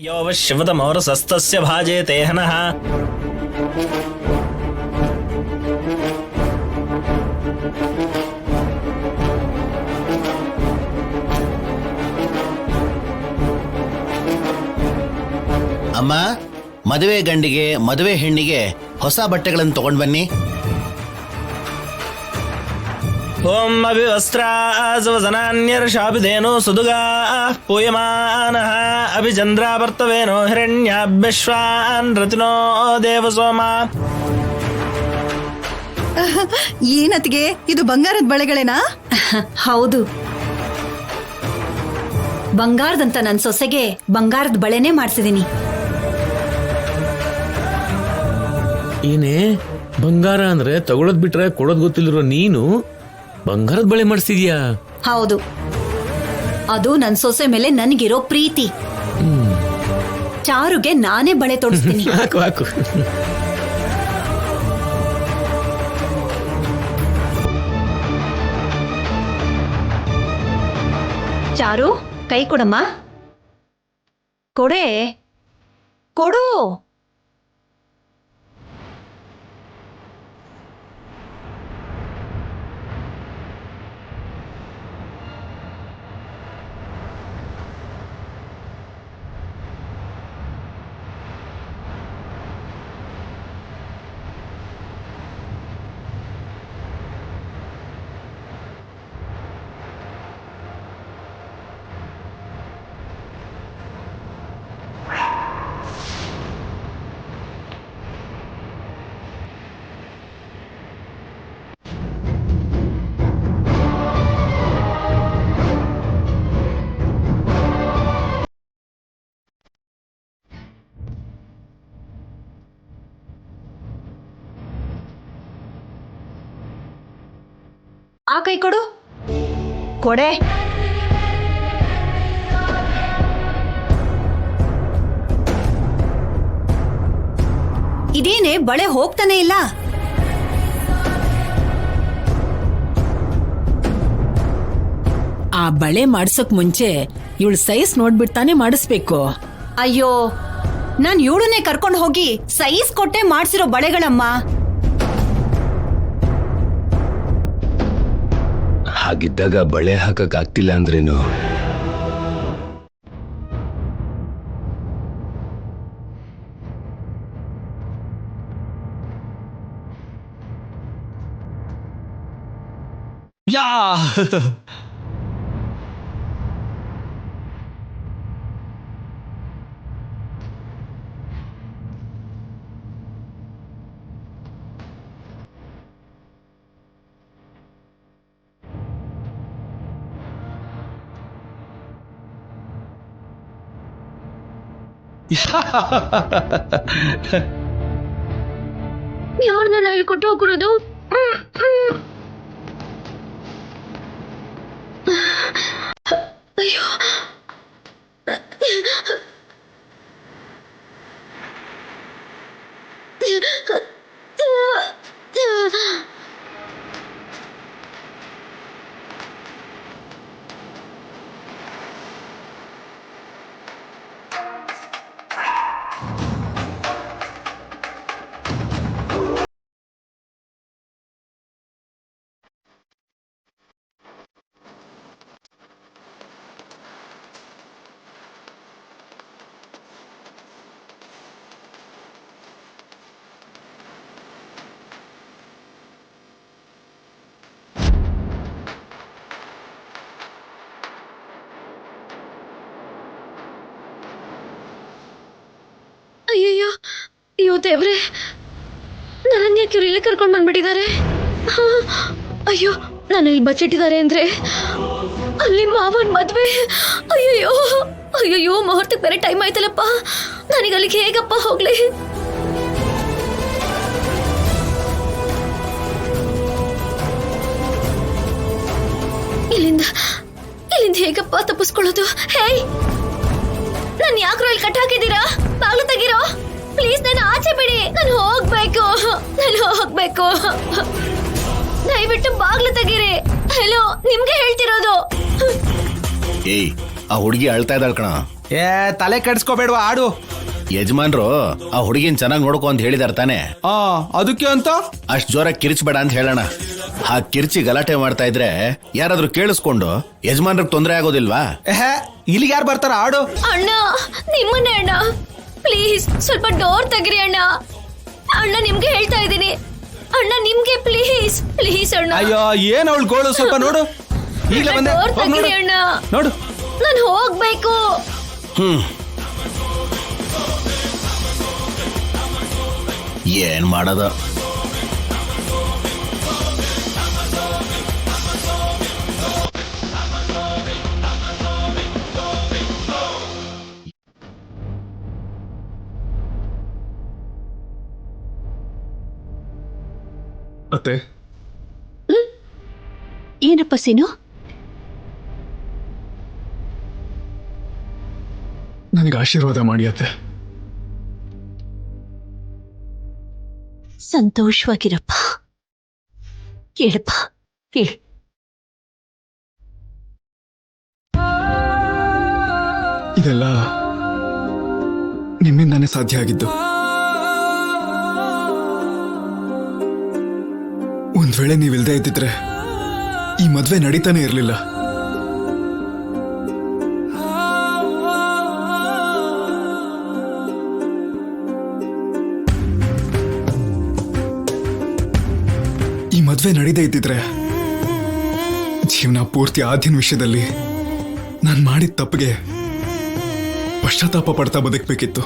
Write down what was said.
ಯೋ ಶಿವತಮೋರಸಸ್ತಸ್ಯ ಭಾಜೇತೆ ಹನಃ. ಅಮ್ಮ, ಮದುವೆ ಗಂಡಿಗೆ ಮದುವೆ ಹೆಣ್ಣಿಗೆ ಹೊಸ ಬಟ್ಟೆಗಳನ್ನು ತಗೊಂಡ್ ಬನ್ನಿ. ಓಂ ಅಭಿವಸ್ತ್ರಾಸವಸನಾನ್ಯರ್ಷಾಭಿಧೇನೋ ಸುದುಗಾ ಪೂಯಮಾನಃ ಅಭಿಚಂದ್ರಾವರ್ತವೇನೋ ಹಿರಣ್ಯಾಭ್ಯಶ್ವಾನ್ ರತಿನೋ ದೇವಸೋಮ. ಏನತ್ತಿಗೆ ಇದು ಬಂಗಾರದ ಬಳೆಗಳೇನಾ? ಹೌದು, ಬಂಗಾರದಂತ ನನ್ ಸೊಸೆಗೆ ಬಂಗಾರದ ಬಳೆನೇ ಮಾಡ್ಸಿದೀನಿ. ಏನೇ ಬಂಗಾರ ಅಂದ್ರೆ ತಗೊಳದ್ ಬಿಟ್ರೆ ಕೊಡೋದ್ ಗೊತ್ತಿಲ್ದಿರೋ ನೀನು ಬಂಗಾರದ ಬಳೆ ಮಾಡಿಸ್ತಿದ್ಯಾ? ಹೌದು, ಅದು ನನ್ ಸೊಸೆ ಮೇಲೆ ನನ್ಗಿರೋ ಪ್ರೀತಿ. ಚಾರುಗೆ ನಾನೇ ಬಳೆ ತೊಡಿಸ್ತೀನಿ. ಹಾಕು ಹಾಕು. ಚಾರು, ಕೈ ಕೊಡಮ್ಮ. ಕೊಡೆ, ಕೊಡು. ಆ ಕೈ ಕೊಡು. ಕೊಡೆ. ಇದೇನೆ ಬಳೆ ಹೋಗ್ತಾನೆ ಇಲ್ಲ. ಆ ಬಳೆ ಮಾಡ್ಸಕ್ ಮುಂಚೆ ಇವಳು ಸೈಜ್ ನೋಡ್ಬಿಡ್ತಾನೆ ಮಾಡಿಸ್ಬೇಕು. ಅಯ್ಯೋ, ನಾನ್ ಇವಳನ್ನೇ ಕರ್ಕೊಂಡು ಹೋಗಿ ಸೈಜ್ ಕೊಟ್ಟೆ ಮಾಡ್ಸಿರೋ ಬಳೆಗಳಮ್ಮ. ಹಾಗಿದ್ದಾಗ ಬಳೆ ಹಾಕಕ್ ಆಗ್ತಿಲ್ಲ ಅಂದ್ರೇನು? ಯಾ ಯಾರನ್ನ ಹೇಳ್ಕೊಟ್ಟು ಹೋಗಿರೋದು? ಅಯ್ಯೋ, ಅಯ್ಯಯ್ಯೋ, ಅಯ್ಯೋ ದೇವ್ರೆ, ನನ್ನ ಯಾಕೆ ಇವ್ರು ಇಲ್ಲಿ ಕರ್ಕೊಂಡು ಬಂದ್ಬಿಟ್ಟಿದ್ದಾರೆ? ಅಯ್ಯೋ, ನಾನು ಇಲ್ಲಿ ಬಚ್ಚಿಟ್ಟಿದ್ದಾರೆ ಅಂದ್ರೆ ಅಲ್ಲಿ ಮಾವನ್ ಮದ್ವೆ. ಅಯ್ಯಯ್ಯೋ ಅಯ್ಯಯ್ಯೋ, ಮುಹೂರ್ತಕ್ಕೆ ಬೇರೆ ಟೈಮ್ ಆಯ್ತಲ್ಲಪ್ಪ. ನನಗೆ ಅಲ್ಲಿಗೆ ಹೇಗಪ್ಪ ಹೋಗ್ಲಿ? ಇಲ್ಲಿಂದ ಹೇಗಪ್ಪ ತಪ್ಪಿಸ್ಕೊಳ್ಳೋದು? ಹೇಯ್, ನಾನು ಯಾಕ್ರೋ ಇಲ್ಲಿ ಕಟ್ ಹಾಕಿದ್ದೀರಾ? ಬಾಗ್ಲು ತೆಗೀರೋ ಪ್ಲೀಸ್, ನಾನು ಆಚೆ ಬಿಡಿ. ನಾನು ಹೋಗ್ಬೇಕು. ದಯವಿಟ್ಟು ಬಾಗ್ಲು ತೆಗೀರಿ. ಹಲೋ, ನಿಮ್ಗೆ ಹೇಳ್ತಿರೋದು. ಏಯ್, ಆ ಹುಡುಗಿ ಅಳ್ತಾ ಇದ್ದಾಳ ಕಣ. ಏ ತಲೆ ಕೆಡ್ಸ್ಕೋಬೇಡ್ವಾ ಆಡು. ಯಜಮಾನ್ರು ಆ ಹುಡುಗಿನ ಚೆನ್ನಾಗಿ ನೋಡ್ಕೊ ಅಂತ ಹೇಳಿದಾರೆ ತಾನೆ. ಅದಕ್ಕೆ ಅಂತ ಅಷ್ಟ್ ಜೋರಾಗಿ ಕಿರ್ಚ್ಬೇಡ ಅಂತ ಹೇಳೋಣ. ಆ ಕಿರ್ಚಿ ಗಲಾಟೆ ಮಾಡ್ತಾ ಇದ್ರೆ ಯಾರಾದ್ರೂ ಕೇಳಿಸ್ಕೊಂಡು ಯಜಮಾನ್ರಿಗೆ ತೊಂದರೆ ಆಗೋದಿಲ್ವಾ? ಇಲ್ಲಿಗೆ ಯಾರು ಬರ್ತಾರ ಆಡು. ಅಣ್ಣ ನಿಮ್ಮನ್ನೇ ಅಣ್ಣ, ಪ್ಲೀಸ್ ಸ್ವಲ್ಪ ಡೋರ್ ತೆಗಿರಿ ಅಣ್ಣ. ಅಣ್ಣ ನಿಮ್ಗೆ ಹೇಳ್ತಾ ಇದ್ದೀನಿ ಅಣ್ಣ, ನಿಮ್ಗೆ ಪ್ಲೀಸ್ ಪ್ಲೀಸ್ ಅಣ್ಣ. ಅಯ್ಯೋ ಏನ್ ಅವಳು ಗೋಳು, ಸ್ವಲ್ಪ ನೋಡು. ಈಗಲೇ ಬಂದೆ, ಡೋರ್ ಹೋಗ್ ನೋಡು. ತೆಗಿರಿ ಅಣ್ಣ, ನೋಡು. ನಾನು ಹೋಗ್ಬೇಕು. ಏನ್ ಮಾಡೋದು? ಅತ್ತೆ, ಏನಪ್ಪ ಸೀನು? ನನಗೆ ಆಶೀರ್ವಾದ ಮಾಡಿ ಅತ್ತೆ. ಸಂತೋಷವಾಗಿರಪ್ಪ. ಕೇಳಪ್ಪ ಕೇಳ. ಇದೆಲ್ಲ ನಿಮ್ಮಿಂದಾನೇ ಸಾಧ್ಯ ಆಗಿದ್ದು. ಒಂದ್ ವೇಳೆ ನೀವಿಲ್ದೇ ಇದ್ದಿದ್ರೆ ಈ ಮದ್ವೆ ನಡೀತಾನೆ ಇರಲಿಲ್ಲ. ಈ ಮದ್ವೆ ನಡೀದೇ ಇದ್ದಿದ್ರೆ ಜೀವನ ಪೂರ್ತಿ ಆದ್ಯನ ವಿಷಯದಲ್ಲಿ ನಾನು ಮಾಡಿದ ತಪ್ಪಿಗೆ ಪಶ್ಚಾತ್ತಾಪ ಪಡ್ತಾ ಬದುಕಬೇಕಿತ್ತು.